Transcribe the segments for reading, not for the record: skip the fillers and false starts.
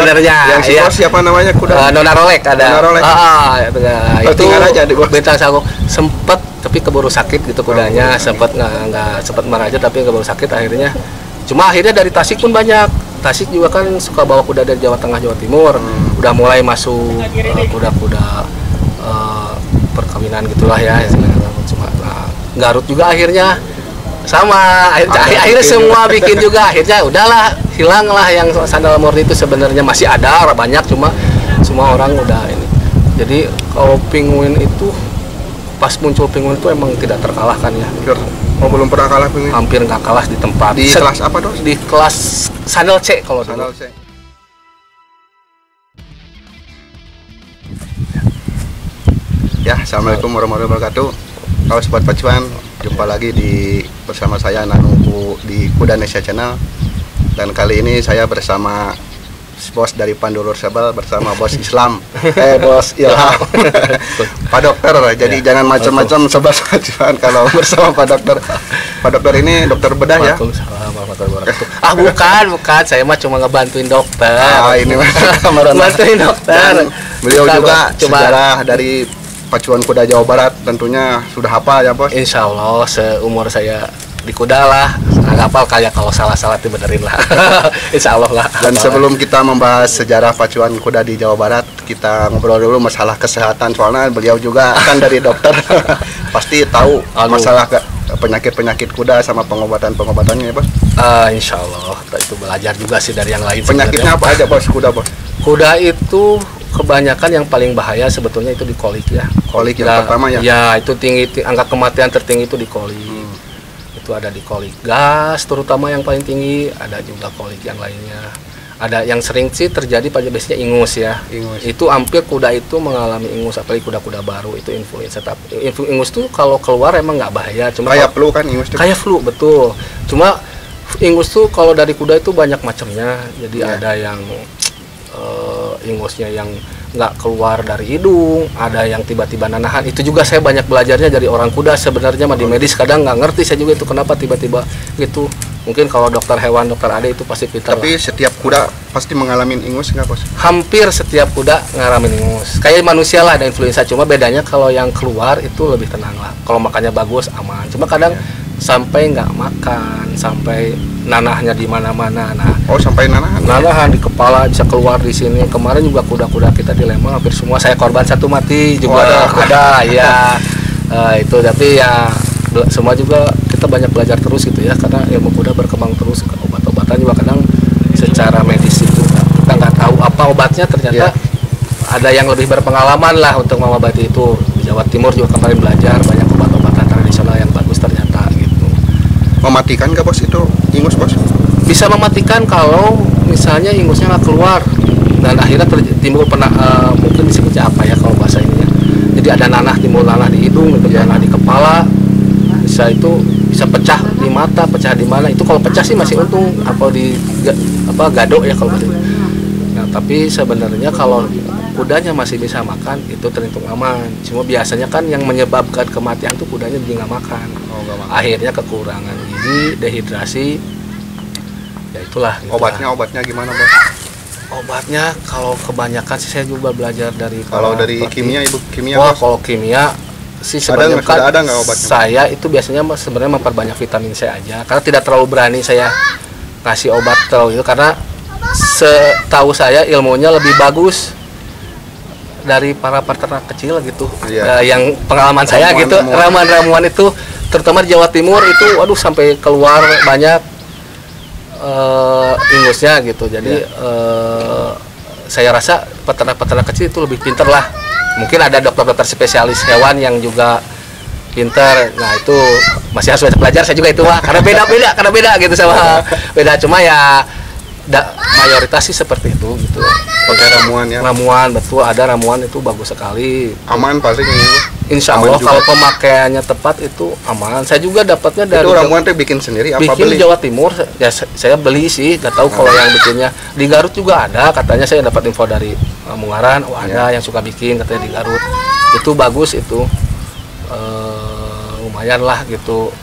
sebenarnya. Yang si bos siapa namanya kuda? Nona Rolek ada. Nona Rolek. Itu tinggal aja di bos. Bintang Sagung sempet tapi keburu sakit gitu kudanya, sempet nggak sempet meraja tapi keburu sakit akhirnya. Cuma akhirnya dari Tasik pun banyak. Tasik juga kan suka bawa kuda dari Jawa Tengah, Jawa Timur. Udah mulai masuk kuda-kuda perkawinan gitulah ya. Cuma Garut juga akhirnya sama. Akhirnya semua bikin juga. Akhirnya udahlah, hilanglah yang sandal murni itu sebenarnya masih ada banyak, cuma semua orang udah ini. Jadi kalau penguin itu pas muncul penguin itu emang tidak terkalahkan ya. Oh, belum pernah kalah penguin. Hampir nggak kalah di tempat. Di kelas apa, Dos? Di kelas sandal C kalau Sandal dulu. C. Ya, assalamualaikum warahmatullahi wabarakatuh. Kalau sobat pacuan, jumpa lagi bersama saya Nanu di Kuda Indonesia Channel. Dan kali ini saya bersama bos dari Pandulur Sabal bersama bos Islam, bos Ilham, Pak Dokter. Jadi jangan macam-macam sobat pacuan kalau bersama Pak Dokter. Pak Dokter ini dokter bedah ya? Bukan. Saya mah cuma ngebantuin dokter. Ini bantuin dokter. Dan beliau bukan, juga cuma sejarah dari pacuan kuda Jawa Barat tentunya sudah hafal ya, bos? Insya Allah seumur saya di kuda lah, hafal kayak kalau salah-salah dibenerin lah. Insya Allah lah. Dan sebelum kita membahas sejarah pacuan kuda di Jawa Barat, kita ngobrol dulu masalah kesehatan, soalnya beliau juga kan dari dokter. Pasti tahu masalah penyakit-penyakit kuda sama pengobatan-pengobatannya ya, bos? Insya Allah, itu belajar juga sih dari yang lain. Penyakitnya apa aja, bos, kuda, bos? Kuda itu kebanyakan yang paling bahaya sebetulnya itu di kolik ya. Kolik yang pertama ya? Ya, itu angka kematian tertinggi itu di kolik. Itu ada di kolik gas terutama yang paling tinggi, ada juga kolik yang lainnya. Ada yang sering sih terjadi pada biasanya ingus ya. Itu hampir kuda itu mengalami ingus, apalagi kuda-kuda baru itu influenza. Tapi ingus tuh kalau keluar emang nggak bahaya, cuma kayak flu kan ingus tuh. Kayak flu, betul. Cuma ingus tuh kalau dari kuda itu banyak macamnya. Jadi ada yang ingusnya yang nggak keluar dari hidung, ada yang tiba-tiba nanahan. Itu juga saya banyak belajarnya dari orang kuda sebenarnya. Di medis kadang nggak ngerti saya juga itu kenapa tiba-tiba gitu. Mungkin kalau dokter hewan, dokter Ade itu pasti pintar. Tapi setiap kuda pasti mengalami ingus nggak, bos? Hampir setiap kuda ngalamin ingus. Kayak manusia lah ada influenza, cuma bedanya kalau yang keluar itu lebih tenang lah. Kalau makannya bagus aman. Cuma kadang sampai nggak makan, sampai nanahnya di mana-mana. Nah, sampai nanahan? Nanahan di kepala, bisa keluar di sini. Kemarin juga kuda-kuda kita di Lembang hampir semua saya korban satu mati juga ada ya. Itu tapi ya semua juga kita banyak belajar terus gitu ya, karena ilmu kuda berkembang terus. Obat-obatan juga kadang secara medis itu kita nggak tahu apa obatnya, ternyata ada yang lebih berpengalaman lah untuk mengobati itu. Di Jawa Timur juga kemarin belajar banyak obat-obatan tradisional yang bagus ternyata gitu. Mematikan nggak, bos, itu ingus, bos? Bisa mematikan kalau misalnya ingusnya nggak keluar dan akhirnya timbul mungkin disebutnya apa ya kalau bahasa ini ya. Jadi ada timbul nanah di hidung, nanah di kepala. Bisa pecah di mata, pecah di mana. Itu kalau pecah sih masih untung, atau di gadok ya kalau gitu. Nah, tapi sebenarnya kalau kudanya masih bisa makan itu terhitung aman. Cuma biasanya kan yang menyebabkan kematian tuh kudanya jadi nggak makan. Akhirnya kekurangan gizi, dehidrasi. Ya itulah. Obatnya gimana, bos? Obatnya kalau kebanyakan sih saya juga belajar dari. Kalau dari kimia, ibu kimia. Kalau kimia sih sebenarnya ada nggak obatnya? Saya itu biasanya sebenarnya memperbanyak vitamin C aja, karena tidak terlalu berani saya ngasih obat terlalu itu, karena setahu saya ilmunya lebih bagus dari para peternak kecil gitu. Yang pengalaman saya gitu, ramuan-ramuan itu terutama di Jawa Timur itu waduh sampai keluar banyak ingusnya gitu. Jadi saya rasa peternak-peternak kecil itu lebih pintar lah. Mungkin ada dokter-dokter spesialis hewan yang juga pintar. Nah, itu masih harus banyak belajar saya juga itu lah. Karena beda gitu sama beda. Cuma ya mayoritas sih seperti itu gitu. Pakai ramuan ya? Ramuan, betul, ada ramuan itu bagus sekali. Aman paling ini? Insya Allah kalau pemakaiannya tepat itu aman. Saya juga dapatnya dari. Itu ramuan tuh bikin sendiri apa bikin beli? Di Jawa Timur ya saya beli sih, nggak tahu kalau yang bikinnya di Garut juga ada. Katanya saya dapat info dari Mungaran, ada yang suka bikin katanya di Garut. Itu bagus itu, lumayan lah gitu.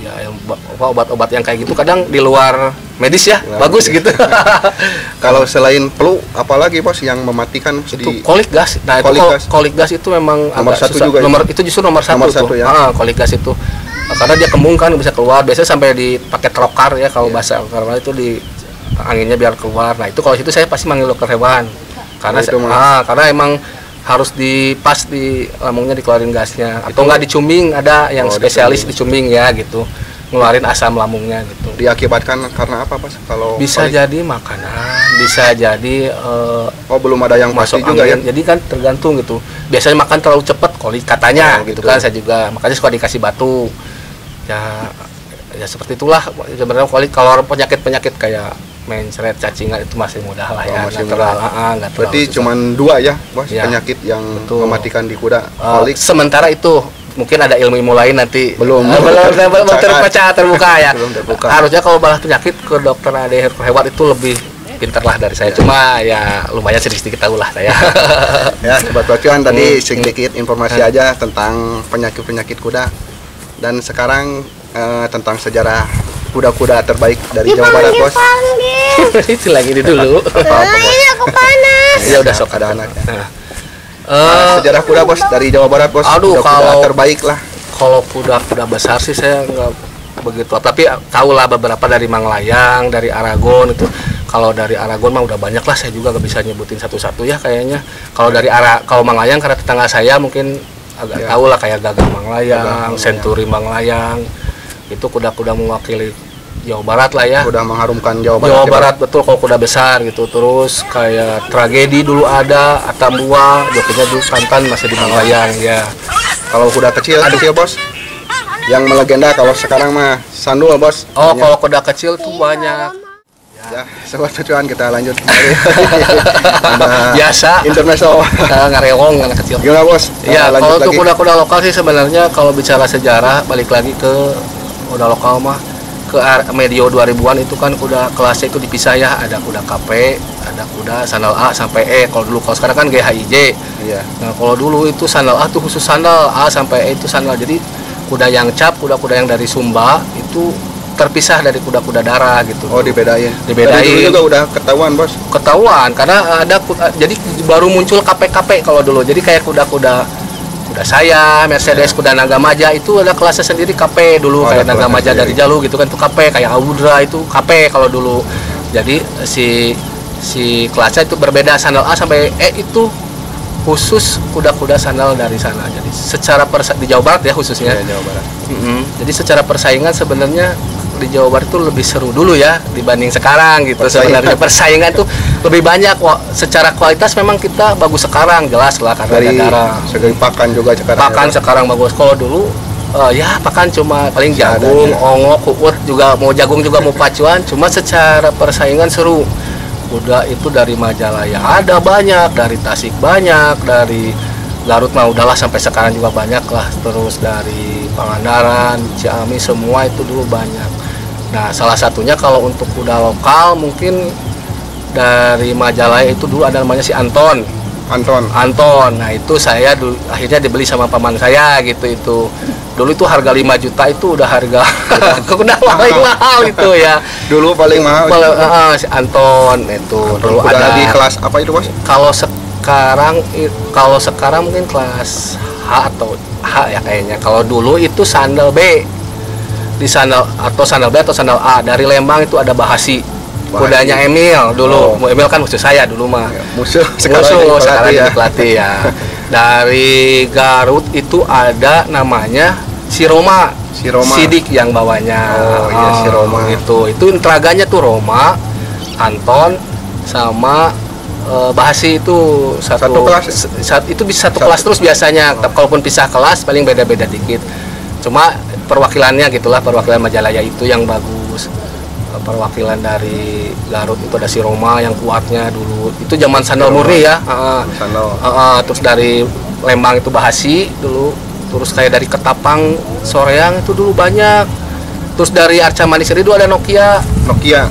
ya yang obat-obat yang kayak gitu kadang di luar medis ya, Nah, bagus gitu. Kalau selain flu, apalagi bos yang mematikan Itu kolik gas. Nah, kolik itu gas. kolik gas itu memang Nomor agak satu susah. juga Itu justru nomor satu Nomor tuh. satu ya. Kolik gas itu. Karena dia kembung kan bisa keluar. Biasanya sampai dipakai trokar ya kalau bahasa karena itu di anginnya biar keluar. Nah, itu kalau situ saya pasti manggil dokter hewan. Karena karena emang harus pas di lambungnya dikeluarin gasnya atau enggak dicuming, ada yang spesialis dicuming ya gitu, ngeluarin asam lambungnya gitu. Diakibatkan karena apa Mas? Kalau Bisa jadi makanan, bisa jadi belum ada yang pasti masuk juga ya. angin. Jadi kan tergantung gitu. Biasanya makan terlalu cepat kolik katanya gitu kan, saya juga makanya suka dikasih batu. Ya seperti itulah sebenarnya kolik. Kalau penyakit kayak mencret, cacingan itu masih mudah lah ya. Masih mudah. Berarti susah. cuman 2 ya bos Ya. penyakit yang Betul. mematikan di kuda, kolik. Sementara itu mungkin ada ilmu lain nanti Belum terbuka ya. Belum terbuka. Harusnya kalau bahas penyakit ke dokter hewan itu lebih pinter lah dari saya. Cuma ya lumayan sedikit tahu lah saya. Ya sobat cuan, tadi sedikit informasi aja tentang penyakit kuda. Dan sekarang tentang sejarah kuda-kuda terbaik dari Jawa Barat bos. Itu lagi dulu. Ini aku panas. Ya udah sok ada anaknya. Nah, Sejarah kuda bos dari Jawa Barat bos. Aduh, Kuda-kuda kalau- terbaik lah. kalau kuda-kuda besar sih saya nggak begitu, tapi tahu lah beberapa dari Manglayang, dari Aragon itu. Kalau dari Aragon mah udah banyak lah, saya juga nggak bisa nyebutin satu-satu ya kayaknya. Kalau kalau Manglayang karena tetangga saya mungkin agak tahu lah, kayak Gagah Manglayang, Senturi Manglayang. Itu kuda-kuda mewakili Jawa Barat lah ya. Udah mengharumkan Jawa Barat. Jawa ya, Barat betul kalau kuda besar gitu. Terus kayak Tragedi dulu ada, Atambua, jokinya dulu Tantan masih di Manglayang ya. Kalau kuda kecil bos, yang melegenda kalau sekarang mah Sandul bos. Oh, kalau kuda kecil tuh banyak. Ya, sobat cuan kita lanjut kembali. Ada Biasa. intermezzo. Ngarewong anak kecil. Gimana bos? Ya, Lanjut kalau untuk lagi. kuda-kuda lokal sih sebenarnya kalau bicara sejarah balik lagi ke kuda lokal mah ke medio 2000-an itu kan kuda kelasnya itu dipisah ya, ada kuda KP, ada kuda sandal A sampai E. Kalau dulu, kalau sekarang kan GHIJ. Iya. Nah, kalau dulu itu sandal A tuh khusus sandal A sampai E itu sandal. Jadi kuda yang cap, kuda-kuda yang dari Sumba itu terpisah dari kuda-kuda darah gitu. Oh, dibedain. Dibedain. Dari dulu juga udah ketahuan bos. Ketahuan karena ada jadi baru muncul KP-KP kalau dulu. Jadi kayak kuda saya, Mercedes, kuda Naga Maja itu ada kelasnya sendiri KP dulu, kayak Naga Maja dari Jalu gitu kan, itu KP, kayak Audra itu KP kalau dulu. Jadi si kelasnya itu berbeda, sandal A sampai E itu khusus kuda-kuda sandal dari sana. Jadi secara di Jawa Barat ya khususnya. Ya, Jawa Barat. Jadi secara persaingan sebenarnya di Jawa Barat itu lebih seru dulu ya dibanding sekarang gitu. Sebenarnya persaingan tuh lebih banyak. Secara kualitas memang kita bagus sekarang, jelas lah karena Dari ada darah. segi pakan juga sekarang. Pakan sekarang bagus. Kalau dulu ya pakan cuma paling jagung, ongo, kuut juga mau jagung juga mau pacuan. Cuma secara persaingan seru. Kuda itu dari Majalaya ada banyak, dari Tasik banyak, dari Garut mah udahlah sampai sekarang juga banyak lah. Terus dari Pangandaran, Ciamis semua itu dulu banyak. Nah, salah satunya kalau untuk kuda lokal mungkin dari Majalaya itu dulu ada namanya si Anton. Nah, itu saya akhirnya dibeli sama paman saya gitu itu. Dulu itu harga 5 juta itu udah harga kuda paling mahal itu ya. Dulu paling mahal. Si Anton itu dulu Kuda ada di kelas apa itu bos? Kalau sekarang mungkin kelas H atau H ya kayaknya. Kalau dulu itu sandal B. Di sandal B atau sandal A. Dari Lembang itu ada Bahasi. Kudanya Emil dulu. Emil kan musuh saya dulu mah. Musuh Sekarang jadi jadi pelatih ya. Dari Garut itu ada namanya si Roma. Sidik yang bawanya. Oh iya, si Roma. Itu intraganya tuh Roma, Anton sama Bahasi itu satu kelas. Itu bisa satu kelas terus biasanya. Kalaupun pisah kelas paling beda-beda dikit. Cuma perwakilannya gitulah, perwakilan Majalaya itu yang bagus. Perwakilan dari Garut itu ada si Roma yang kuatnya dulu. Itu zaman sandal murni ya. Terus dari Lembang itu Bahasi dulu. Terus kayak dari Ketapang Soreang itu dulu banyak. Terus dari Arca Manis dulu ada Nokia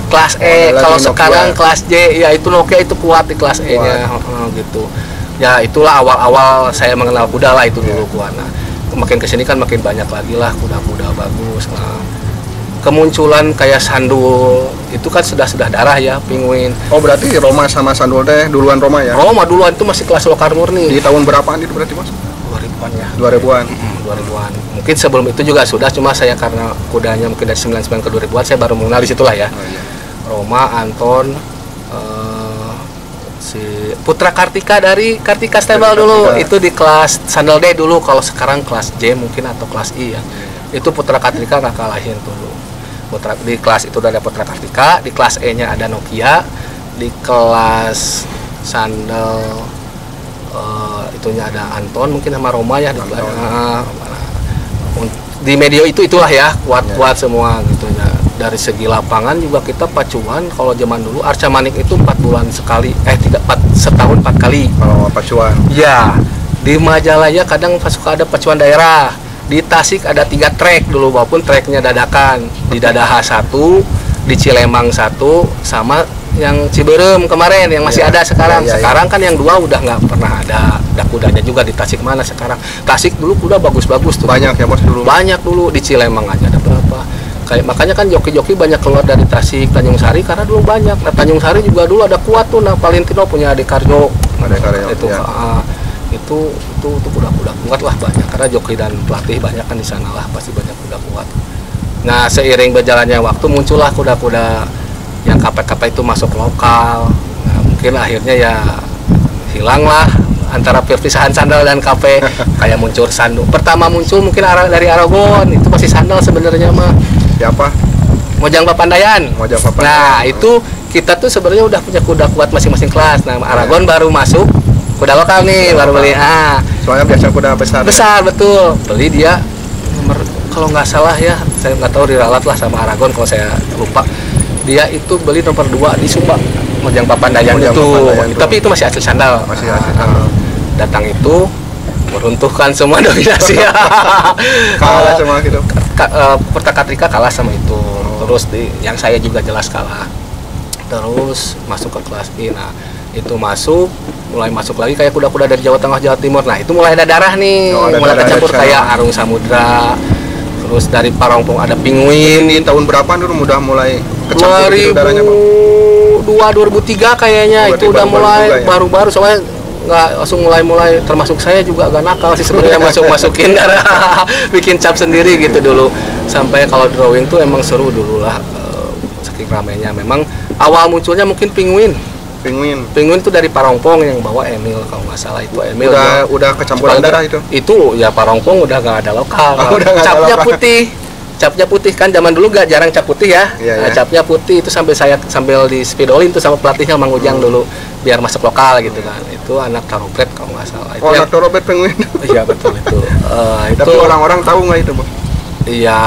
kelas E. Kalau sekarang kelas J ya itu Nokia itu kuat di kelas E-nya gitu. Ya itulah awal-awal saya mengenal kuda lah itu dulu kuat. Nah, makin kesini kan makin banyak lagi lah kuda-kuda bagus. Nah, kemunculan kayak Sandul itu kan sudah darah ya penguin. Oh berarti Roma sama Sandul teh duluan Roma ya? Roma duluan itu masih kelas lokal murni. Di tahun berapaan itu berarti Mas? 2000-an ya. 2000-an. 2000-an. Mungkin sebelum itu juga sudah, cuma saya karena kudanya mungkin dari 99 ke 2000-an saya baru mengenal di situlah ya. Oh, iya. Roma, Anton, si Putra Kartika dari Kartika Stable dulu. Itu di kelas Sandal D dulu, kalau sekarang kelas J mungkin atau kelas I ya. Itu Putra Kartika nggak kalahin dulu. Di kelas itu udah ada Putra Kartika, di kelas E-nya ada Nokia, di kelas Sandal itunya ada Anton mungkin sama Roma ya di medio itulah ya kuat semua gitu ya. Dari segi lapangan juga kita pacuan, kalau zaman dulu Arca Manik itu 4 bulan sekali setahun 4 kali kalau pacuan ya. Di Majalaya kadang suka ada pacuan daerah, di Tasik ada 3 trek dulu walaupun treknya dadakan, di Dadaha 1, di Cilemang 1, sama yang Ciberem kemarin yang masih ada sekarang. Sekarang kan yang 2 udah nggak pernah ada kudanya juga di Tasik mana sekarang. Tasik dulu kuda bagus-bagus tuh. Banyak ya Bos dulu. Banyak dulu, di Cilemang aja ada berapa. Kayak makanya kan joki-joki banyak keluar dari Tasik, Tanjung Sari karena dulu banyak. Nah, Tanjung Sari juga dulu ada kuat tuh. Nah, Valentino punya adik Karjo. Itu ya. Itu kuda-kuda kuat lah banyak karena joki dan pelatih banyak kan di sana lah, pasti banyak kuda kuat. Nah, seiring berjalannya waktu muncullah kuda-kuda yang KP-KP itu masuk lokal. Nah, mungkin akhirnya ya hilanglah antara perpisahan Sandal dan KP. Kayak muncul Sandal. Pertama muncul mungkin dari Aragon, itu masih Sandal sebenarnya mah. Siapa? Mojang Papandayan. Nah, itu kita tuh sebenarnya udah punya kuda kuat masing-masing kelas. Nah, Aragon baru masuk kuda lokal nih, baru beli. Soalnya biasa kuda besar. Besar ya? Betul. Beli dia nomor kalau nggak salah ya, saya nggak tahu diralat lah sama Aragon kalau saya lupa. Dia itu beli nomor 2 di Sumba, Mojang Papandayan itu. Tapi itu masih asli Sandal. Masih asli Sandal. Datang itu meruntuhkan semua dominasi. Kalah semua gitu. Putra Kartika kalah sama itu. Terus yang saya juga jelas kalah. Terus masuk ke kelas I. Nah, itu mulai masuk lagi kayak kuda-kuda dari Jawa Tengah, Jawa Timur. Nah, itu mulai ada darah nih. Mulai tercampur kayak Arung Samudra. Terus dari Parongpong ada Penguin. Di tahun berapa dulu udah mulai kecampur 2002 2003 kayaknya. Itu udah mulai baru-baru soalnya nggak langsung mulai termasuk saya juga agak nakal sih sebenarnya masukin darah bikin cap sendiri gitu dulu. Sampai kalau drawing tuh emang seru dulu lah, saking ramainya. Memang awal munculnya mungkin Penguin tuh dari Parongpong yang bawa Emil kalau nggak salah. Itu Emil udah kecampuran darah itu ya. Parongpong udah nggak ada lokal. Capnya putih kan zaman dulu gak jarang cap putih ya. Nah, capnya putih itu sambil di spidolin tuh sama pelatihnya Mang Ujang dulu biar masuk lokal gitu kan. Itu anak Tarobret kalau nggak salah. Itu anak Tarobret Penguin. Iya betul itu. Tapi orang-orang tahu nggak itu Bos? Iya,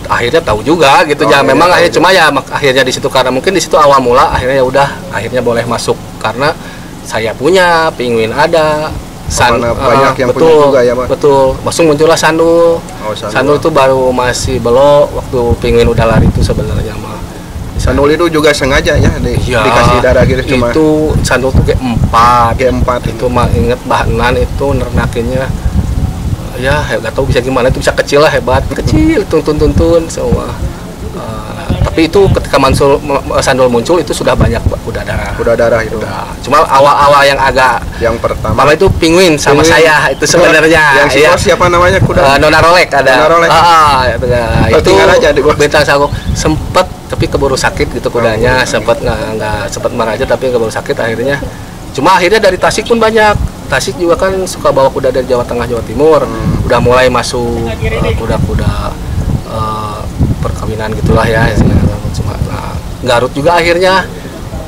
akhirnya tahu juga gitu ya. Memang akhirnya cuma ya akhirnya di situ karena mungkin di situ awal mula akhirnya ya udah akhirnya boleh masuk karena saya punya Penguin ada. Banyak yang punya juga ya Bos. Betul. Langsung muncullah Sandul. Sandul itu baru masih belok waktu Penguin udah lari itu sebenarnya mah. Sandul itu juga sengaja ya dikasih darah gitu cuma. Itu Sandul tuh G4 itu mah inget Bahnan itu nernakinnya ya nggak tahu bisa gimana, itu bisa kecil lah, hebat kecil tuntun semua. Tapi itu ketika Sandul muncul itu sudah banyak kuda darah itu. Cuma awal-awal yang pertama itu Penguin sama saya itu sebenarnya. Yang siapa namanya kuda? Nona Rolek ada. Itu aja Bintang Sagok sempet tapi keburu sakit gitu kudanya. Sempet nggak sempet meraja tapi keburu sakit akhirnya. Cuma akhirnya dari Tasik pun banyak. Tasik juga kan suka bawa kuda dari Jawa Tengah, Jawa Timur. Udah mulai masuk kuda-kuda perkawinan gitulah ya. Cuma Garut juga akhirnya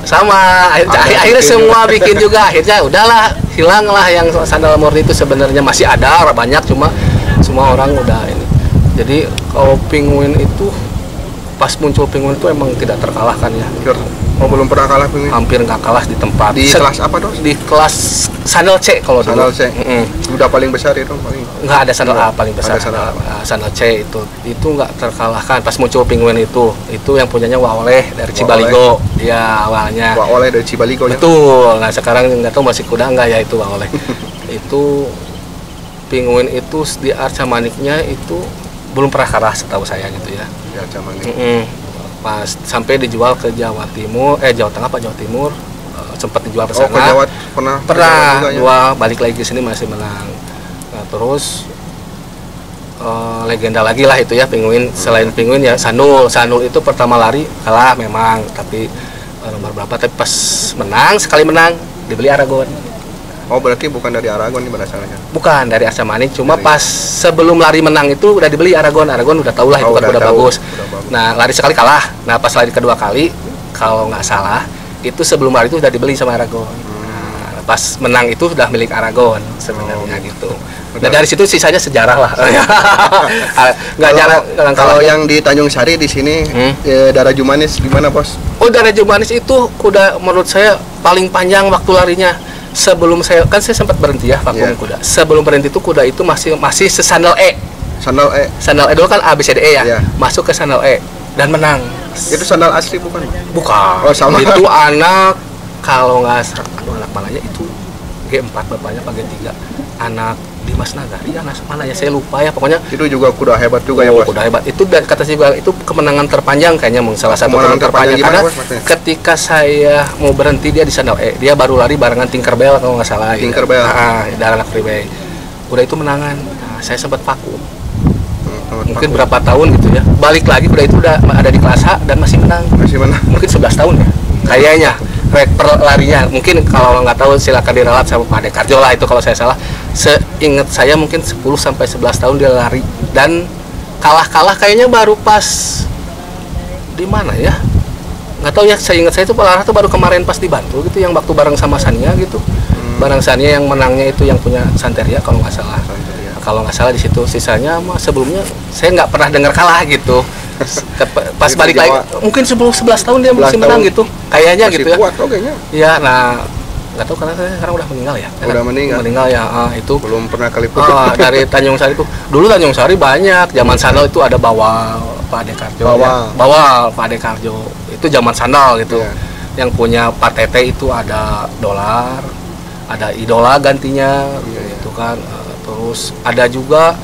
sama. Akhirnya semua bikin juga. Akhirnya udahlah, hilanglah yang Sandal murni itu sebenarnya masih ada banyak, cuma semua orang udah ini. Jadi kalau Penguin itu pas muncul Penguin itu emang tidak terkalahkan ya. Belum pernah kalah Penguin? Hampir nggak kalah di tempat. Di kelas apa Dos? Di kelas Sandal C kalau dulu. Sandal C. Udah paling besar itu paling. Nggak ada Sandal A paling besar. Sandal C itu nggak terkalahkan pas muncul Penguin itu yang punyanya Waoleh dari Cibaligo. Ya awalnya. Waoleh dari Cibaligo. Betul. Nah sekarang nggak tahu masih kuda nggak ya itu Waoleh. Itu Penguin itu di Arca Maniknya itu belum pernah kalah setahu saya gitu ya. di Arcamani. Pas sampai dijual ke Jawa Timur, Jawa Tengah, Jawa Timur, sempat dijual ke sana. Ke Jawa pernah juga, dua balik lagi ke sini masih menang. Nah, terus legenda lagi lah itu ya Penguin. Selain Penguin ya Sanul itu pertama lari kalah memang, tapi nomor berapa, tapi pas menang, sekali menang dibeli Aragon. Oh, berarti bukan dari Aragon nih berdasarnya? Bukan dari Arcamani, cuma pas sebelum lari menang itu udah dibeli Aragon udah tahu lah itu kan udah bagus. Nah, lari sekali kalah. Nah, pas lari kedua kali kalau nggak salah itu sebelum lari itu udah dibeli sama Aragon. Nah, pas menang itu sudah milik Aragon sebenarnya gitu. Nah, dari situ sisanya sejarah lah. Nggak jarang. Kalau yang di Tanjung Sari di sini Daraju Manis gimana, Bos? Oh, Daraju Manis itu kuda menurut saya paling panjang waktu larinya. Sebelum saya sempat berhenti ya vakum kuda. Sebelum berhenti itu kuda itu masih sesandal E. Sandal E dulu kan A B C D E ya. Masuk ke sandal E dan menang. Itu sandal asli bukan? Bukan. Oh, sama. Itu anak kalau nggak anak mananya itu G4 bapaknya pakai 3. Anak Dimas Nagari, anak mana ya saya lupa ya, pokoknya itu juga kuda hebat juga ya, Bos. Kuda hebat. Itu kata saya juga itu kemenangan terpanjang kayaknya, salah satu kemenangan terpanjang karena ketika saya mau berhenti dia di sandal E, dia baru lari barengan Tinkerbell kalau nggak salah. Tinkerbell. Dari anak freeway. Kuda itu menangan. Nah, saya sempat vakum. Mungkin berapa tahun gitu ya. Balik lagi kuda itu udah ada di kelas H dan masih menang. Mungkin 11 tahun ya. Kayaknya per larinya. Mungkin kalau nggak tahu silakan diralat sama Pak Dekarjo lah itu kalau saya salah. Seingat saya mungkin 10 sampai 11 tahun dia lari dan kalah kayaknya baru pas di mana ya? Nggak tahu ya, seingat saya itu Palara tuh baru kemarin pas di Bantul gitu yang waktu bareng sama Sania gitu. Bareng Sania yang menangnya itu yang punya Santeria kalau nggak salah. Kalau nggak salah di situ, sisanya mah sebelumnya saya nggak pernah dengar kalah gitu. Pas balik lagi mungkin 10-11 tahun dia masih menang gitu kayaknya gitu ya. Iya, nah nggak tahu karena saya sekarang udah meninggal ya. Udah meninggal ya. Itu belum pernah keliput. Dari Tanjung Sari itu dulu Tanjung Sari banyak zaman sandal itu ada Bawal Pak Dekarjo. Bawal Pak Dekarjo itu zaman sandal gitu. Yang punya Pak Tete itu ada Dolar, ada Idola gantinya gitu kan. Terus ada juga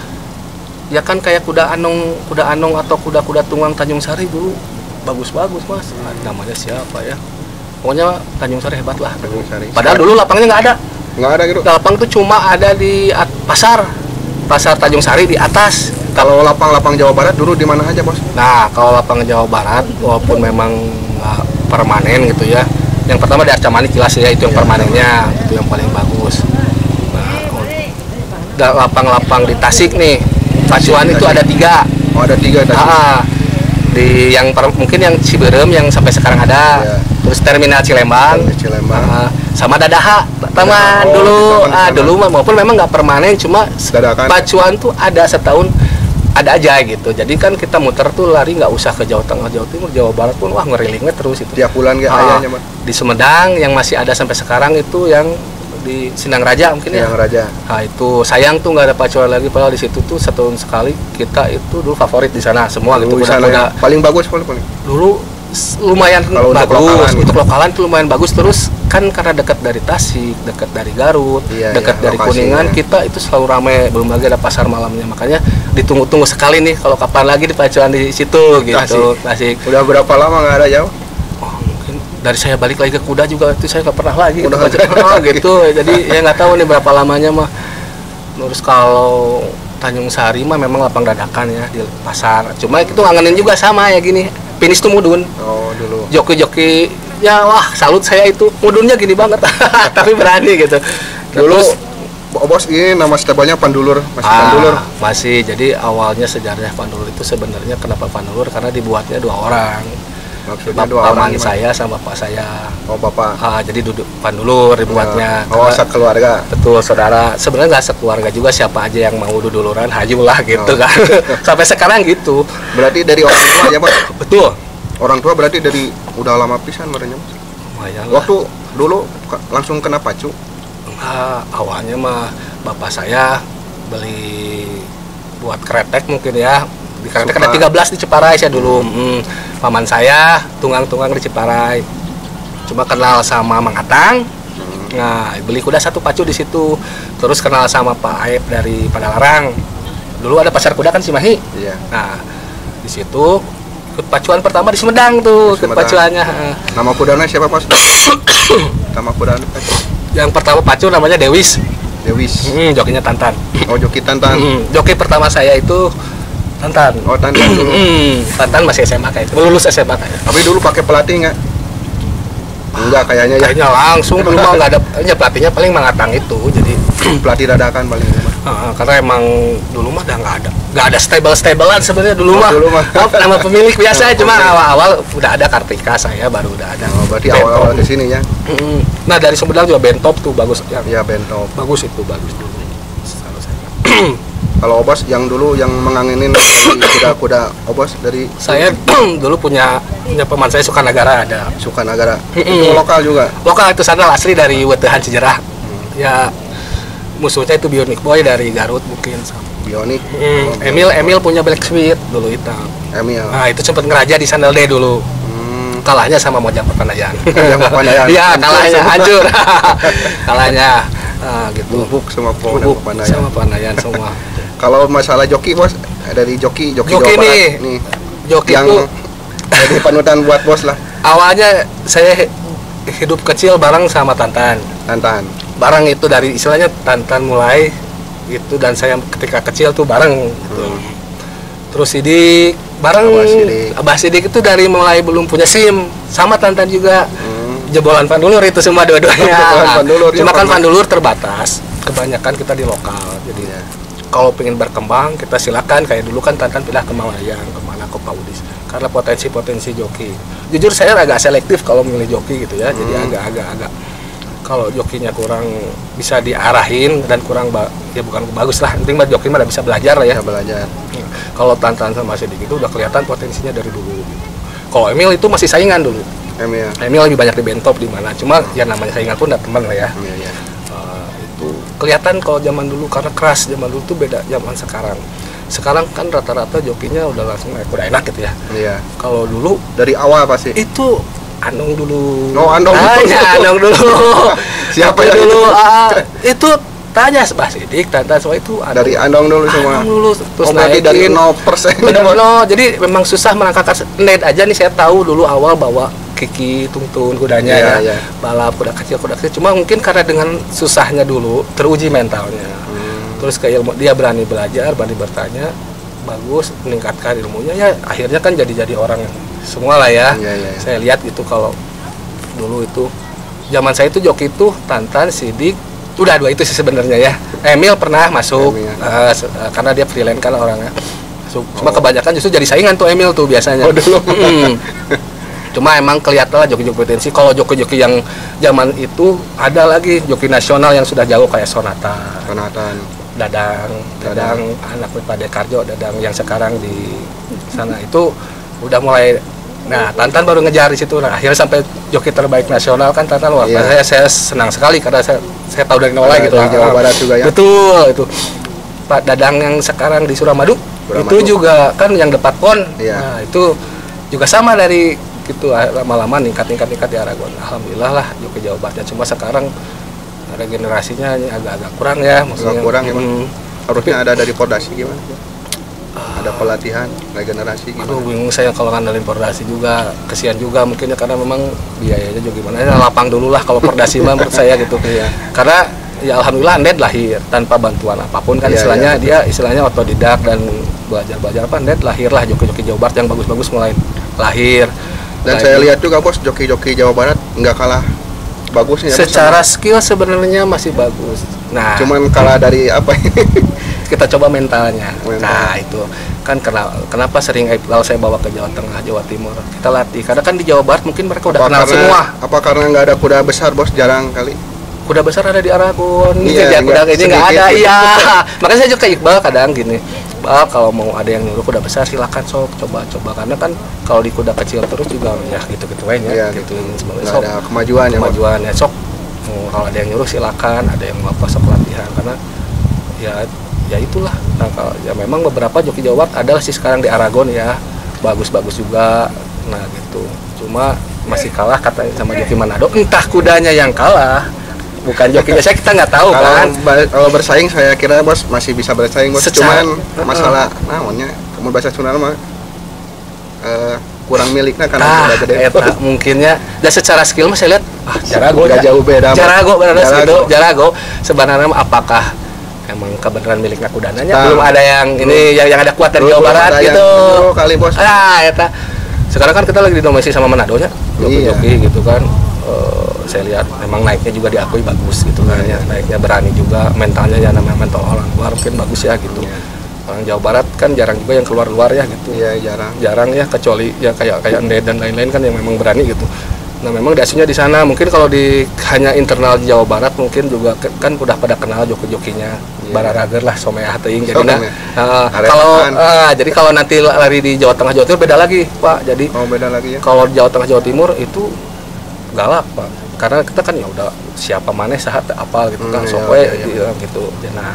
ya kan kayak kuda anong atau kuda-kuda tunggang Tanjung Sari dulu bagus-bagus Mas. Namanya siapa ya? Pokoknya Tanjung Sari hebat lah. Padahal dulu lapangnya nggak ada gitu. Lapang tuh cuma ada di pasar Tanjung Sari di atas. Kalau lapang Jawa Barat dulu di mana aja, Bos? Nah, kalau lapang Jawa Barat walaupun memang nggak permanen gitu ya. Yang pertama di Arcamani jelas ya itu yang permanennya, itu yang paling bagus. Lapang-lapang di Tasik nih, Pacuan itu ada 3. Oh, ada 3 Tasik. Di yang mungkin yang Ciberem yang sampai sekarang ada. Terus terminal Cilembang. Sama Dadaha, teman dulu. Dulu maupun memang nggak permanen, cuma Dadakan. Pacuan tuh ada setahun ada aja gitu. Jadi kan kita muter tuh lari nggak usah ke Jawa Tengah, Jawa Timur, Jawa Barat pun wah ngerilingnya terus itu. Tiap bulan kayak ayahnya, Bang. Di Sumedang yang masih ada sampai sekarang itu yang di Sindang Raja mungkin ya. Sindang Raja. Nah, itu sayang tuh nggak ada Pacuan lagi, padahal di situ tuh setahun sekali kita itu dulu favorit di sana semua gitu. Kuda paling bagus paling. Dulu lumayan kalau bagus untuk lokalan tuh lumayan bagus, terus kan karena dekat dari Tasik, dekat dari Garut, dekat dari Kuningan, kita itu selalu ramai, belum lagi ada pasar malamnya, makanya ditunggu-tunggu sekali nih kalau kapan lagi di Pacuan di situ gitu. Tasik. Udah berapa lama nggak ada jauh? Mungkin dari saya balik lagi ke kuda juga itu saya nggak pernah lagi gitu. Jadi ya nggak tahu nih berapa lamanya mah. Terus kalau Tanjung Sari mah memang lapang dadakan ya di pasar, cuma itu ngangenin juga sama ya gini. Finish tuh mudun. Oh, dulu. Joki-joki ya wah salut saya itu. Mudunnya gini banget. Tapi berani gitu. Dulu Bos ini nama stabilnya Pandulur, masih Pandulur. Masih. Jadi awalnya sejarah Pandulur itu sebenarnya kenapa Pandulur karena dibuatnya 2 orang. Maksudnya 2 orang saya sama bapak saya. Oh, bapak. Jadi duduk Pandulur dibuatnya. Sekeluarga. Betul, saudara. Sebenarnya nggak sekeluarga juga, siapa aja yang mau duduluran hajulah gitu kan. Sampai sekarang gitu. Berarti dari orang tua ya, Pak? Betul. Orang tua berarti dari udah lama pisan merenya. Waktu dulu langsung kena pacu. Awalnya mah bapak saya beli buat kretek mungkin ya. Di kretek ada 13 di Ciparai saya dulu. Paman saya tunggang-tunggang di Ciparai. Cuma kenal sama Mang Atang. Nah, beli kuda 1 pacu di situ. Terus kenal sama Pak Aep dari Padalarang. Dulu ada pasar kuda kan Cimahi. Iya. Nah, di situ ikut pacuan pertama di Sumedang tuh, ikut Sumedang. pacuannya. Nama kudanya siapa bos? Nama kuda Yang pertama pacu namanya Dewis. Dewis. Jokinya Tantan. Oh joki Tantan. Joki pertama saya itu Tantan. Oh Tantan dulu. Tantan masih SMA kayak itu, lulus SMA kayak. Tapi dulu pakai pelatih nggak? Enggak kayaknya ya. Kayaknya langsung dulu mah nggak ada, ya pelatihnya paling mangatang itu, jadi Pelatih dadakan paling lama. karena emang dulu mah udah nggak ada stabilan sebenarnya dulu mah. Dulu mah. Nama pemilik biasa, Nama cuma pemilik. awal-awal udah ada Kartika, saya baru udah ada. Oh, berarti Bentop. awal-awal ke sini ya. Nah dari Sumedang juga Bentop tuh bagus, Ya Bentop. bagus itu bagus dulu. Selalu saya. Kalau Obos yang dulu yang menganginin kuda-kuda Obos dari Saya dulu punya paman saya Sukanagara ada. Sukanagara. Mm-mm. Itu lokal juga. Lokal itu sandal asli dari Wetehan Cijerah. Ya musuhnya itu Bionic Boy dari Garut mungkin. Bionik. Emil punya Black Sweet dulu hitam. Emil. Nah itu sempat ngeraja di Sandal D dulu. Kalahnya sama Mojang Pepandayan. Mojang Pepandayan. Iya kalahnya hancur. Hancur Kalahnya gitu. Bubuk sama Bubuk Pepandayan. sama Pepandayan semua. Kalau masalah joki bos, dari joki Joki Jawa Barat nih. Joki yang itu jadi panutan buat bos lah. awalnya saya hidup kecil bareng sama Tantan. Tantan. Bareng itu dari istilahnya Tantan mulai itu, dan saya ketika kecil tuh bareng gitu. Terus Sidik bareng. Abah Sidik itu dari mulai belum punya SIM sama Tantan juga. Jebolan Pandulur itu semua dua-duanya. Jebolan Pandulur, Cuma ya, kan Pandulur terbatas. Kebanyakan kita di lokal. Jadi kalau pengen berkembang kita silakan, kayak dulu kan Tantan pindah ke Malayang, kemana ke Paudis. Karena potensi joki. Jujur saya agak selektif kalau memilih joki gitu ya. Jadi agak kalau jokinya kurang bisa diarahin dan kurang ya bukan bagus lah. Penting mah joki mah udah bisa belajar lah ya. Bisa belajar. Kalau Tantan sama Sidik itu udah kelihatan potensinya dari dulu gitu. Kalau Emil itu masih saingan dulu. Emil lebih banyak di Bentop di mana. Cuma ya namanya saingan pun udah teman lah ya. Itu kelihatan kalau zaman dulu karena keras, zaman dulu tuh beda zaman sekarang. Sekarang kan rata-rata jokinya udah langsung udah enak gitu ya. Iya. Kalau dulu Dari awal pasti. itu Andong dulu. Oh, Andong. Tanya Andong dulu. Siapa Tapi yang dulu? itu? Itu tanya Mbah Sidik, Tantan semua itu Andong. Dari Andong dulu semua. Andong dulu terus berarti dari naikin. 0%. Bener, jadi memang susah melangkahkan net aja nih. Saya tahu dulu awal bawa Kiki Tungtun kudanya Iya. balap kuda kecil. Cuma mungkin karena dengan susahnya dulu teruji mentalnya. Terus ke ilmu, dia berani belajar, berani bertanya, bagus meningkatkan ilmunya ya. Akhirnya kan jadi orang semua lah ya. Iya. Saya lihat itu kalau dulu itu zaman saya itu joki itu Tantan, Sidik, udah dua itu sih sebenarnya ya. Emil pernah masuk karena dia freelance kan orangnya. Cuma kebanyakan justru jadi saingan tuh Emil tuh biasanya. Oh dulu. Cuma emang kelihatan lah joki-joki potensi. Kalau joki-joki yang zaman itu ada lagi joki nasional yang sudah jauh kayak Sonatan. Dadang anak Pak Dekarjo, Dadang yang sekarang di sana itu udah mulai. Nah, Tantan baru ngejar di situ. Nah, akhirnya sampai joki terbaik nasional kan Tantan luar biasa. Saya senang sekali karena saya tahu dari nol gitu. Jawa Barat juga ya. Betul itu. Pak Dadang yang sekarang di Suramadu itu juga kan yang depan pon. Iya. Nah, itu juga sama dari gitu, lama-lama tingkat di Aragon. Alhamdulillah lah joki Jawa Barat. Cuma sekarang regenerasinya agak kurang ya, maksudnya. Kurang emang. Harusnya ada dari Pordasi gimana? Ada pelatihan regenerasi gimana? Aduh bingung saya kalau ngandalin Pordasi juga, kesian juga mungkin ya, karena memang biayanya juga gimana ya, lapang dulu lah kalau Pordasi mah menurut saya gitu. Karena ya alhamdulillah Ned lahir tanpa bantuan apapun kan, istilahnya dia istilahnya otodidak dan belajar apa. Ned lahirlah joki-joki Jawa Barat yang bagus-bagus mulai lahir. Dan saya lihat juga bos joki-joki Jawa Barat nggak kalah bagusnya. Secara skill sebenarnya masih bagus. Nah, cuman kalah dari apa? Kita coba mentalnya. Nah itu kan kenapa sering kalau saya bawa ke Jawa Tengah, Jawa Timur kita latih, karena kan di Jawa Barat mungkin mereka udah kenal semua. Apa karena nggak ada kuda besar bos, jarang kali? Kuda besar ada di Aragon, iya, kuda ini nggak ada, iya. Makanya saya juga ke Iqbal kadang gini, Bal kalau mau ada yang nyuruh kuda besar silakan sok coba, karena kan kalau di kuda kecil terus juga ya gitu aja, iya, gitu. Nggak ada kemajuan ya sok. Kalau ada yang nyuruh silakan, ada yang mau sok latihan, karena ya itulah. Nah kalau ya memang beberapa joki Jawa Barat adalah sih sekarang di Aragon ya, bagus juga. Nah gitu, cuma masih kalah katanya sama joki Manado, entah kudanya yang kalah, bukan jokinya. Kita nggak tahu kan. Kalau bersaing saya kira bos masih bisa bersaing bos. Cuman masalah namanya kamu bahasa Sunda mah kurang miliknya karena Tah, udah gede. eta mungkinnya. Dan secara skill mah saya lihat Jarago Nggak jauh beda, Mas. Jarago benar Jarago. gitu. Jarago sebenarnya mah apakah emang kebenaran miliknya kudananya? Tah. Belum ada yang ini yang ada kuat dari Jawa Belum Barat ada yang gitu. pro kali, Bos. Eta. Sekarang kan kita lagi didominasi sama Manado nya. Joki gitu kan. Saya lihat memang naiknya juga diakui bagus gitu kan ya. Naiknya berani juga, mentalnya ya namanya mental orang luar mungkin bagus ya gitu. Orang Jawa Barat kan jarang juga yang keluar ya gitu. Iya, jarang. Jarang ya, kecuali ya kayak Ende dan lain-lain kan yang memang berani gitu. Nah memang dasarnya di sana mungkin kalau di hanya internal di Jawa Barat mungkin juga kan udah pada kenal joki-jokinya Bararager lah Someah teuing jadi jadi kalau nanti lari di Jawa Tengah Jawa Timur beda lagi Pak. Jadi beda lagi ya. kalau di Jawa Tengah Jawa Timur itu galak Pak, karena kita kan ya udah siapa maneh sahat apal gitu kan gitu. Nah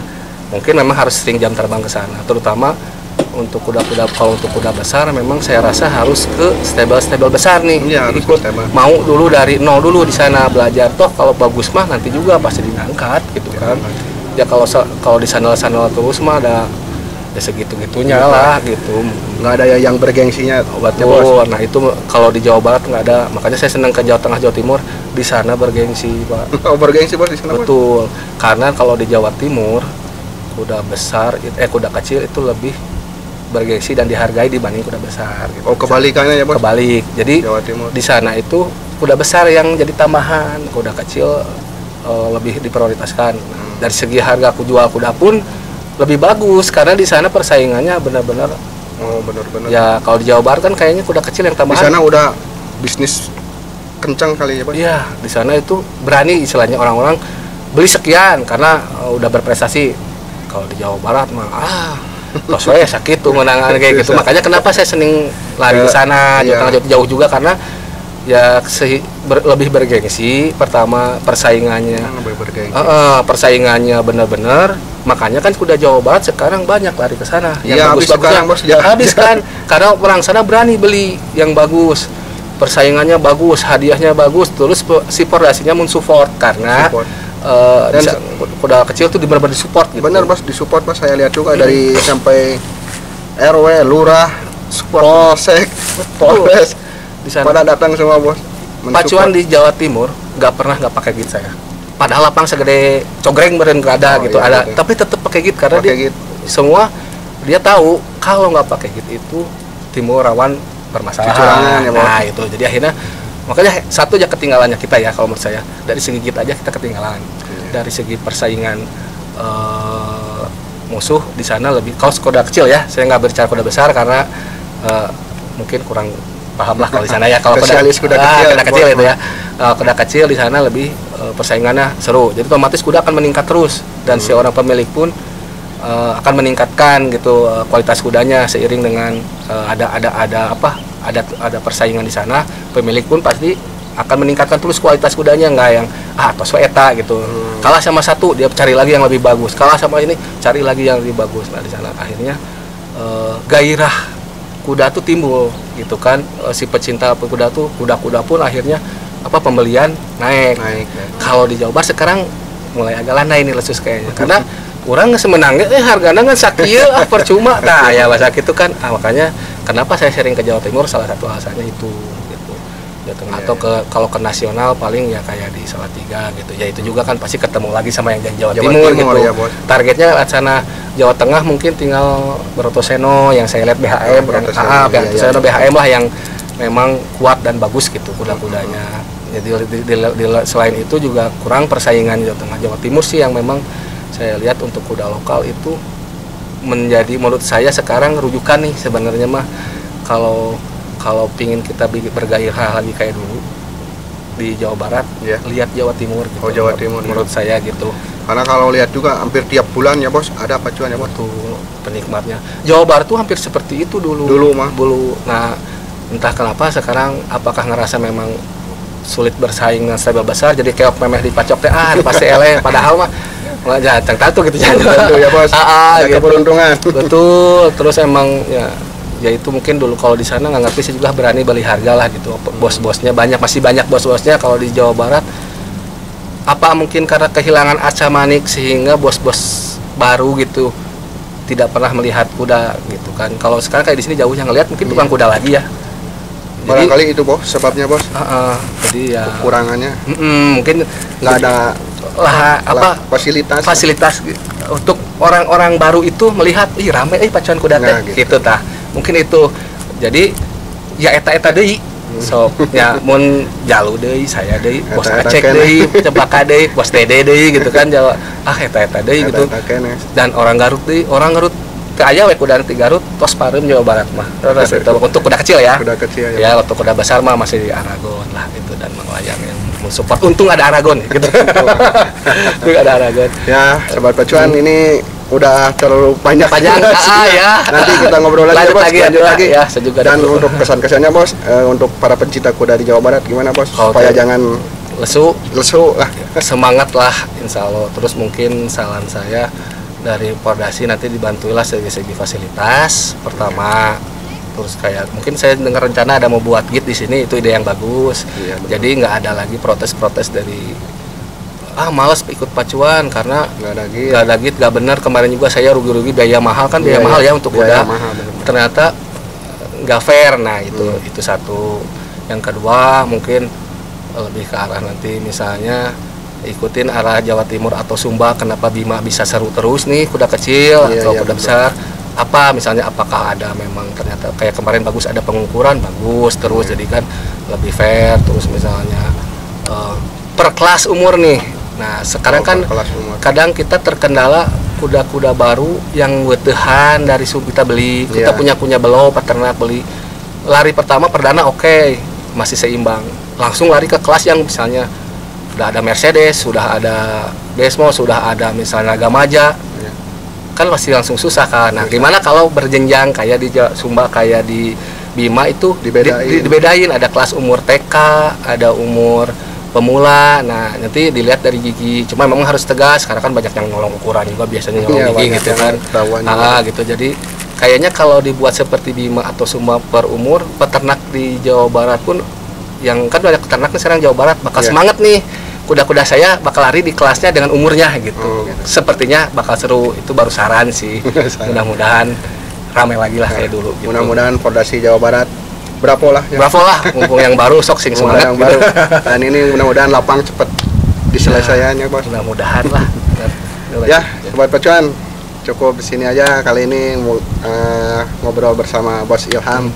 mungkin memang harus sering jam terbang ke sana, terutama untuk kuda-kuda. Kalau untuk kuda besar memang saya rasa harus ke stable besar nih. Iya, ikut mau dulu dari nol dulu di sana belajar, toh kalau bagus mah nanti juga pasti diangkat gitu kan. Ya kalau di sana terus mah ada ya segitu-gitunya lah gitu. Nggak ada yang bergengsinya. Betul. Nah itu kalau di Jawa Barat nggak ada, makanya saya senang ke Jawa Tengah Jawa Timur, di sana bergengsi Pak. Bergengsi Bos di sana. Betul. Karena kalau di Jawa Timur kuda besar kuda kecil itu lebih bergengsi dan dihargai dibanding kuda besar gitu. Kebalikannya ya Bos. Kebalik. Jadi Jawa Timur. di sana itu kuda besar yang jadi tambahan, kuda kecil lebih diprioritaskan. Dari segi harga jual kuda pun lebih bagus karena di sana persaingannya benar-benar benar-benar. ya. Kalau di Jawa Barat kan kayaknya kuda kecil yang tambahan. Di sana udah bisnis kencang kali ya Bos. Iya, di sana itu berani istilahnya orang-orang beli sekian karena udah berprestasi. Kalau di Jawa Barat mah tos ya sakit tuh menangan kayak gitu. Makanya kenapa saya seneng lari ke sana, jauh juga karena ya lebih bergengsi. Pertama persaingannya persaingannya benar-benar. Makanya kan kuda Jawa Barat sekarang banyak lari ke sana. Yang bagus-bagus habis kan karena orang sana berani beli yang bagus. Persaingannya bagus, hadiahnya bagus, terus si perdasinya mensupport karena dan kuda kecil tuh benar-benar disupport gitu. Benar Bos, disupport Bos. Saya lihat juga dari sampai RW, lurah, polsek, polres di sana. Pada datang semua Bos. Pacuan di Jawa Timur nggak pernah nggak pakai git saya. Padahal lapang segede cogreng beren ada gitu ada, tapi tetap pakai git karena dia semua dia tahu kalau nggak pakai git itu Timur rawan permasalahan. Ya, nah itu jadi akhirnya makanya satu aja ketinggalannya kita ya kalau menurut saya, dari segi git aja kita ketinggalan. Dari segi persaingan musuh di sana lebih kalau kuda kecil ya, saya nggak berbicara kuda besar karena mungkin kurang paham lah kalau di sana ya. Kalau kuda kecil itu ya, kuda kecil di sana lebih persaingannya seru, jadi otomatis kuda akan meningkat terus dan si orang pemilik pun akan meningkatkan gitu kualitas kudanya seiring dengan ada persaingan di sana. Pemilik pun pasti akan meningkatkan terus kualitas kudanya, nggak yang tos eta gitu. Kalah sama satu dia cari lagi yang lebih bagus, kalah sama ini cari lagi yang lebih bagus. Nah di sana akhirnya gairah kuda tuh timbul gitu kan. Si pecinta kuda tuh kuda-kuda pun akhirnya pembelian naik. Kalau di Jawa Barat sekarang mulai agak landai nih lesus kayaknya karena orang semenangnya harganya kan sakieu percuma. Nah ya bahasa gitu kan. Makanya kenapa saya sering ke Jawa Timur, salah satu alasannya itu gitu. Atau kalau ke nasional paling ya kayak di Salatiga gitu. Ya itu juga kan pasti ketemu lagi sama yang dari Jawa Timur gitu. Ya, targetnya sana Jawa Tengah mungkin tinggal Brotoseno yang saya lihat BHM, Brotoseno BHM lah yang memang kuat dan bagus gitu kuda-kudanya. Jadi selain itu juga kurang persaingan Jawa Tengah. Jawa Timur sih yang memang saya lihat untuk kuda lokal itu menjadi menurut saya sekarang rujukan nih sebenarnya mah. Kalau pingin kita bergairah lagi kayak dulu di Jawa Barat, lihat Jawa Timur gitu. Jawa Timur menurut saya gitu. Karena kalau lihat juga hampir tiap bulan ya Bos ada pacuan ya Bos. Tuh penikmatnya. Jawa Barat tuh hampir seperti itu dulu. Nah entah kenapa sekarang apakah ngerasa memang sulit bersaing dengan stable besar, jadi keok memeh dipacok teh pasti eleh padahal mah jangan tahu gitu ya Bos. Gitu. Keberuntungan. Betul. Terus emang ya itu mungkin dulu kalau di sana nggak ngerti sih juga berani beli harga lah gitu. Bos-bosnya masih banyak bos-bosnya kalau di Jawa Barat. Apa mungkin karena kehilangan Aca Manik sehingga bos-bos baru gitu tidak pernah melihat kuda gitu kan. Kalau sekarang kayak di sini jauhnya ngelihat mungkin tukang kuda lagi ya. Barangkali itu bos sebabnya bos. Jadi ya Kekurangannya mungkin nggak ada fasilitas gitu. Untuk orang-orang baru itu melihat rame pacuan kuda teh Nah, gitu tah. Mungkin itu. Jadi ya eta deui. So ya mun jalu deui saya deui bos Acek deui Cempaka deui bos Dede deui gitu kan Jawa eta deui gitu. Dan orang Garut teu aya we kuda di Garut tos pareum Jawa Barat mah. Terus itu untuk kuda kecil ya. Kuda kecil ya. Untuk kuda besar mah masih di Aragon lah itu dan melayang yang mensupport. Untung ada Aragon gitu. Untung ada Aragon. Ya, sobat pacuan ini udah terlalu panjang ya. Nanti kita ngobrol lagi bos, lanjut lagi ya, dan untuk kesan-kesannya bos, untuk para pencinta kuda di Jawa Barat gimana bos? Supaya jangan lesu lah. Semangat lah insya Allah. Terus mungkin saran saya dari Pordasi nanti dibantulah segi fasilitas pertama. Terus kayak mungkin saya dengar rencana ada mau buat git di sini, itu ide yang bagus. Jadi nggak ada lagi protes-protes dari males ikut pacuan karena nggak ada git, nggak benar. Kemarin juga saya rugi-rugi biaya mahal kan, biaya mahal ya untuk kuda. Ternyata nggak fair. Nah itu satu. Yang kedua mungkin lebih ke arah nanti misalnya ikutin arah Jawa Timur atau Sumba. Kenapa Bima bisa seru terus nih kuda kecil atau kuda besar? Apa misalnya apakah ada memang ternyata kayak kemarin bagus ada pengukuran bagus terus jadi kan lebih fair. Terus misalnya per kelas umur nih. Nah sekarang kan kadang kita terkendala kuda-kuda baru yang wetehan dari kita beli, kita punya belum peternak beli, lari pertama perdana oke, masih seimbang, langsung lari ke kelas yang misalnya sudah ada Mercedes, sudah ada Desmo, sudah ada misalnya Gamaja, kan pasti langsung susah kan. Nah gimana kalau berjenjang kayak di Sumba, kayak di Bima itu dibedain, ada kelas umur TK, ada umur pemula. Nah nanti dilihat dari gigi, cuma memang harus tegas karena kan banyak yang nolong ukuran juga biasanya nolong gigi gitu kan. Gitu. Jadi kayaknya kalau dibuat seperti Bima atau Sumba per umur, peternak di Jawa Barat pun yang kan banyak peternak sekarang Jawa Barat bakal semangat nih, kuda-kuda saya bakal lari di kelasnya dengan umurnya gitu. Sepertinya bakal seru. Itu baru saran sih. Mudah-mudahan ramai lagi lah kayak dulu gitu. Mudah-mudahan Pordasi Jawa Barat Bravo lah, mumpung yang baru sok sing semangat yang baru. Dan ini mudah-mudahan lapang cepet diselesaikannya bos. Mudah-mudahan lah. Ya, sobat pacuan, cukup di sini aja kali ini ngobrol bersama Bos Ilham.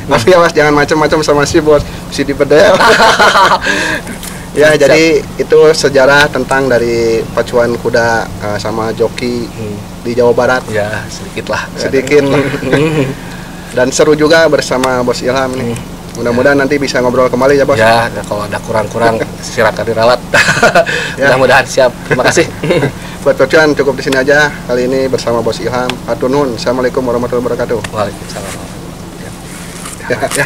Mas ya mas, jangan macam-macam sama si bos, si dipedel. Ya, jadi itu sejarah tentang dari pacuan kuda sama joki di Jawa Barat. Ya, sedikit lah. Dan seru juga bersama Bos Ilham nih. Mudah-mudahan nanti bisa ngobrol kembali ya bos. Ya, kalau ada kurang-kurang silakan diralat. Mudah-mudahan siap. Terima kasih. Buat pacuan cukup di sini aja kali ini bersama Bos Ilham. Atur nuhun. Assalamualaikum warahmatullahi wabarakatuh. Waalaikumsalam. Ya.